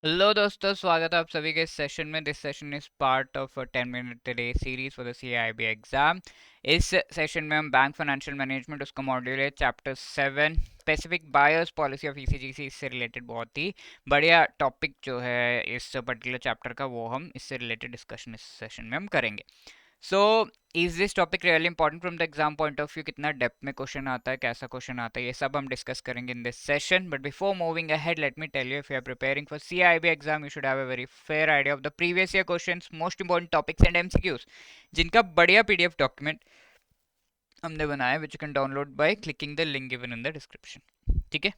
Hello दोस्तों, स्वागत है आप सभी के इस सेशन में। This session is part of 10 minute day series for the CIB exam. इस सेशन में हम बैंक फाइनेंशियल मैनेजमेंट, उसका मॉड्यूल है chapter 7 specific buyers policy of ECGC. इससे रिलेटेड बहुत ही बढ़िया टॉपिक जो है इस पर्टिकुलर चैप्टर का, वो हम इससे रिलेटेड डिस्कशन इस सेशन में हम करेंगे। So is this topic really important from the exam point of view? कितना डेप्थ में क्वेश्चन आता है, कैसा क्वेश्चन आता है, ये सब हम डिस्कस करेंगे in this session. But before moving ahead, let me tell you, if you are preparing for CIB exam, you should have a very fair idea of the previous year questions, most important topics and MCQs, जिनका बढ़िया PDF document हमने बनाया, which you can download by clicking the link given in the description. ठीक है,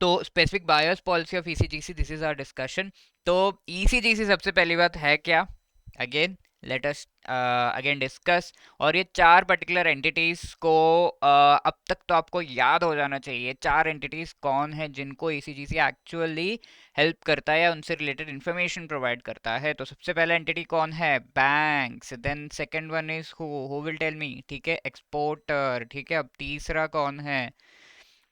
तो specific buyers policy of ECGC, this is our discussion. तो ECGC सबसे पहली बात है क्या? Again let us again discuss. और ये चार पर्टिकुलर एंटिटीज को अब तक तो आपको याद हो जाना चाहिए। चार एंटिटीज कौन है जिनको ईसीजीसी एक्चुअली हेल्प करता है या उनसे रिलेटेड इंफॉर्मेशन प्रोवाइड करता है? तो सबसे पहला एंटिटी कौन है? Banks. Then second one is who will tell me? ठीक है, एक्सपोर्टर। ठीक है, अब तीसरा कौन है?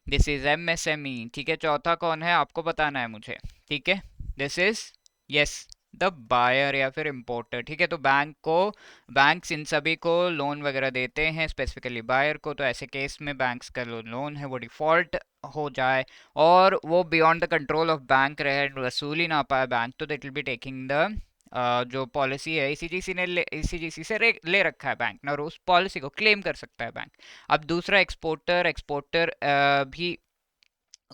This is MSME. ठीक है, चौथा कौन है आपको बताना है मुझे। ठीक है, this is, yes, the buyer या फिर इम्पोर्टर। ठीक है, तो बैंक्स इन सभी को लोन वगैरह देते हैं, स्पेसिफिकली बायर को। तो ऐसे केस में बैंक्स का लोन है वो डिफॉल्ट हो जाए और वो beyond the control of bank रहे, वसूल ही ना पाए बैंक, तो it will be taking the जो पॉलिसी है ईसीजीसी ने ईसीजीसी से ले रखा है बैंक ने, और उस पॉलिसी को क्लेम कर सकता है बैंक। अब दूसरा एक्सपोर्टर। एक्सपोर्टर भी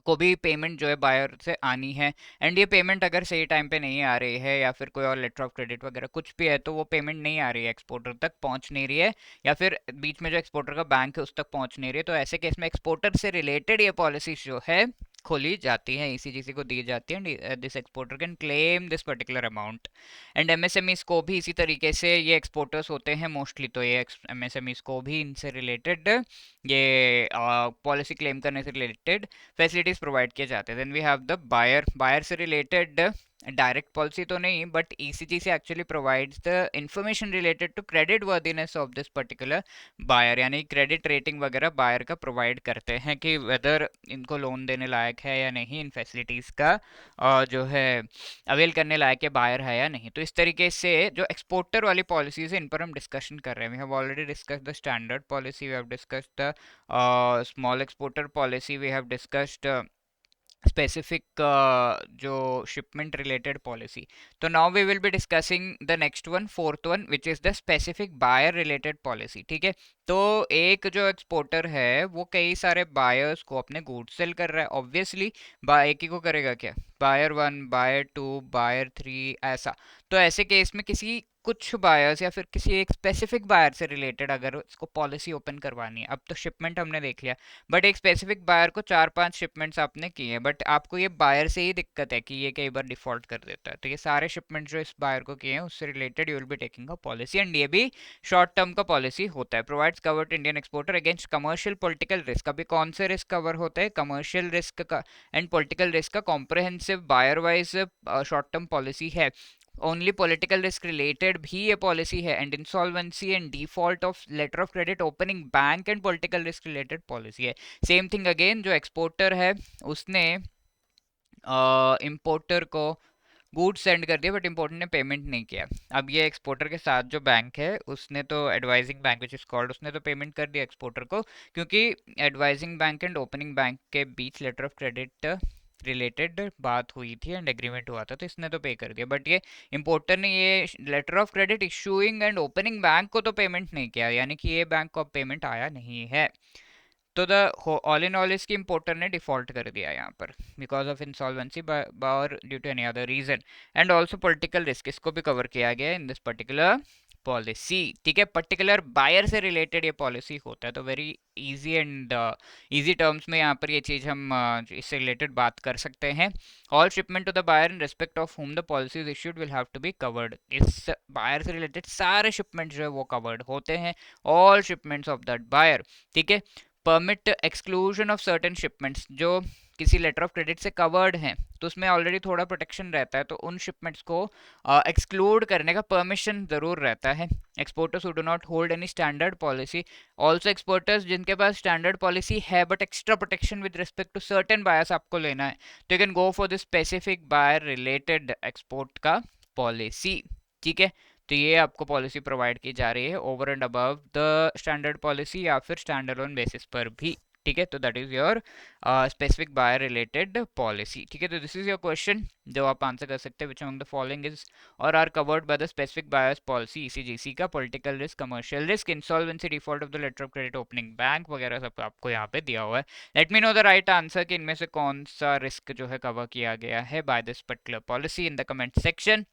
को भी पेमेंट जो है बायर से आनी है, एंड ये पेमेंट अगर सही टाइम पे नहीं आ रही है या फिर कोई और लेटर ऑफ क्रेडिट वगैरह कुछ भी है, तो वो पेमेंट नहीं आ रही है, एक्सपोर्टर तक पहुंच नहीं रही है, या फिर बीच में जो एक्सपोर्टर का बैंक है उस तक पहुंच नहीं रही है, तो ऐसे केस में एक्सपोर्टर से रिलेटेड ये पॉलिसी जो है खोली जाती है, ईसीजीसी को दी जाती है। This exporter can claim this particular amount. And MSMEs को भी इसी तरीके से, ये एक्सपोर्टर्स होते हैं मोस्टली, तो ये एमएसएमईज को भी इनसे रिलेटेड ये पॉलिसी क्लेम करने से रिलेटेड फैसिलिटीज प्रोवाइड किए जाते हैं। Then we have the buyer. Buyer से रिलेटेड डायरेक्ट पॉलिसी तो नहीं, but ECGC actually provides the information related to creditworthiness of this particular buyer, यानी क्रेडिट रेटिंग वगैरह बायर का प्रोवाइड करते हैं कि वेदर इनको लोन देने लायक है या नहीं, इन फैसिलिटीज का जो है अवेल करने लायक है बायर है या नहीं। तो इस तरीके से जो एक्सपोर्टर वाली पॉलिसीज है, इन पर हम डिस्कशन कर रहे हैं। We have already discussed the standard policy, we have discussed the small exporter policy, we have discussed specific जो shipment related policy. तो now we will be discussing the next one, fourth one, which is the specific buyer related policy. ठीक है, तो एक जो exporter है वो कई सारे बायर्स को अपने गुड्स सेल कर रहा है, ऑब्वियसली एक ही को करेगा क्या? Buyer one, buyer two, buyer three, ऐसा। तो ऐसे केस में किसी कुछ बायर्स या फिर किसी एक स्पेसिफिक बायर से रिलेटेड अगर इसको पॉलिसी ओपन करवानी है, अब तो शिपमेंट हमने देख लिया, बट एक स्पेसिफिक बायर को 4-5 शिपमेंट्स आपने की है, बट आपको ये बायर से ही दिक्कत है कि ये कई बार डिफॉल्ट कर देता है, तो ये सारे शिपमेंट जो इस बायर को किए हैं उससे related you will be taking a policy, and ये भी शॉर्ट टर्म का पॉलिसी होता है। Provides cover to Indian exporter against commercial political risk. अभी कौन से रिस्क कवर होते हैं? कमर्शियल रिस्क का एंड पॉलिटिकल रिस्क का comprehensive buyer wise short term policy है। ओनली पॉलिटिकल रिस्क रिलेटेड भी ये पॉलिसी है, and insolvency and default of letter of credit opening bank and political risk related policy है। Same thing again, जो exporter है उसने importer को goods send कर दिया, बट इंपोर्टर ने पेमेंट नहीं किया। अब ये एक्सपोर्टर के साथ जो बैंक है उसने तो advising bank which is called, उसने तो पेमेंट कर दिया एक्सपोर्टर को, क्योंकि advising bank and opening bank के बीच लेटर ऑफ क्रेडिट रिलेटेड बात हुई थी एंड एग्रीमेंट हुआ था, तो इसने तो पे कर दिया। बट ये इंपोर्टर ने ये letter of credit issuing and opening bank को तो पेमेंट नहीं किया, यानी कि ये बैंक को अब पेमेंट आया नहीं है। तो द ऑल इन ऑल इसकी इंपोर्टर ने डिफॉल्ट कर दिया यहाँ पर, बिकॉज ऑफ इंसॉल्वेंसी और due to any other reason. And also political risk, इसको भी कवर किया गया इन दिस पर्टिकुलर पॉलिसी। ठीक है, पर्टिकुलर बायर से रिलेटेड ये पॉलिसी होता है, तो very easy and easy terms में यहाँ पर ये चीज़ हम इससे रिलेटेड बात कर सकते हैं। All shipment to the buyer in respect of whom the policy is issued will have to be covered. इस बायर से रिलेटेड सारे शिपमेंट जो है वो कवर्ड होते हैं, all shipments of that buyer. ठीक है, permit exclusion of certain shipments जो किसी लेटर ऑफ क्रेडिट से कवर्ड हैं, तो उसमें ऑलरेडी थोड़ा प्रोटेक्शन रहता है, तो उन शिपमेंट्स को एक्सक्लूड करने का परमिशन जरूर रहता है। Exporters who do not hold any standard policy, also exporters जिनके पास स्टैंडर्ड पॉलिसी है but extra protection with respect to certain buyers आपको लेना है, तो you can go for this specific buyer related export का पॉलिसी। ठीक है, तो ये आपको पॉलिसी प्रोवाइड की जा रही है over and above the standard policy या फिर स्टैंड अलोन बेसिस पर भी। ठीक है, तो that is your specific buyer related policy. ठीक है, तो दिस इज योर क्वेश्चन जो आप आंसर कर सकते हैं, which among the following is or are covered by the specific buyers policy ECGC का, political risk, commercial risk, insolvency, default of the letter of credit, opening bank वगैरह सब आपको यहाँ पे दिया हुआ है। Let me know the right answer कि इनमें से कौन सा रिस्क जो है कवर किया गया है by this particular policy in the comment section.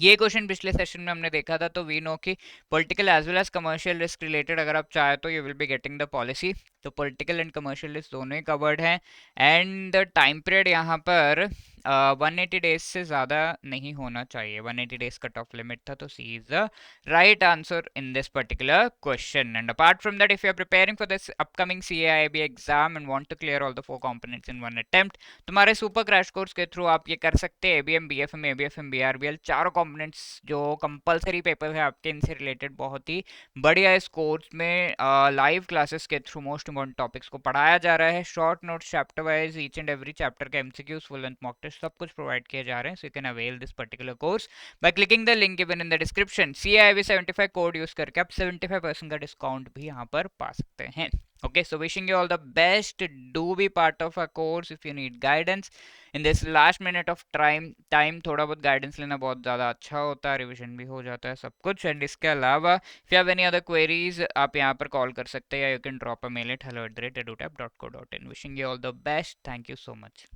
ये क्वेश्चन पिछले सेशन में हमने देखा था, तो वी नो कि political as well as commercial risk related अगर आप चाहे तो you will be getting the policy, तो पॉलिटिकल एंड कमर्शियल रिस्क दोनों ही कवर्ड हैं। एंड द टाइम पीरियड यहाँ पर 180 डेज से ज़्यादा नहीं होना चाहिए, 180 डेज कट ऑफ लिमिट था, तो C is the right answer in this particular question. And apart from that, if you are preparing for this upcoming CAIIB exam and want to clear all the 4 components in one attempt, तुम्हारे super crash course के through आप ये कर सकते हैं। ABM, BFM, ABFM, BRBL चारों components जो compulsory paper है आपके, इनसे रिलेटेड बहुत ही बढ़िया इस कोर्स में लाइव क्लासेस के थ्रू मोस्ट इंपॉर्टेंट टॉपिक्स को पढ़ाया जा रहा है। Short notes, chapter wise, each and every chapter के MCQs, full length mock test सब कुछ प्रोवाइड किए जा रहे हैं। So you can avail this particular course by clicking the link given in the description. CAIIB 75 code use करके आप 75% का डिस्काउंट भी यहाँ पर पा सकते हैं। Okay, so wishing you all the best. Do be part of our course if you need guidance in this last minute of time थोड़ा बहुत guidance लेना बहुत ज़्यादा अच्छा होता है, रिविजन भी हो जाता है सब कुछ। एंड इसके अलावा if you have any other queries आप यहाँ पर कॉल कर सकते हैं या you can drop a mail at hello@edutap.co.in. Wishing you all the best. Thank you so much.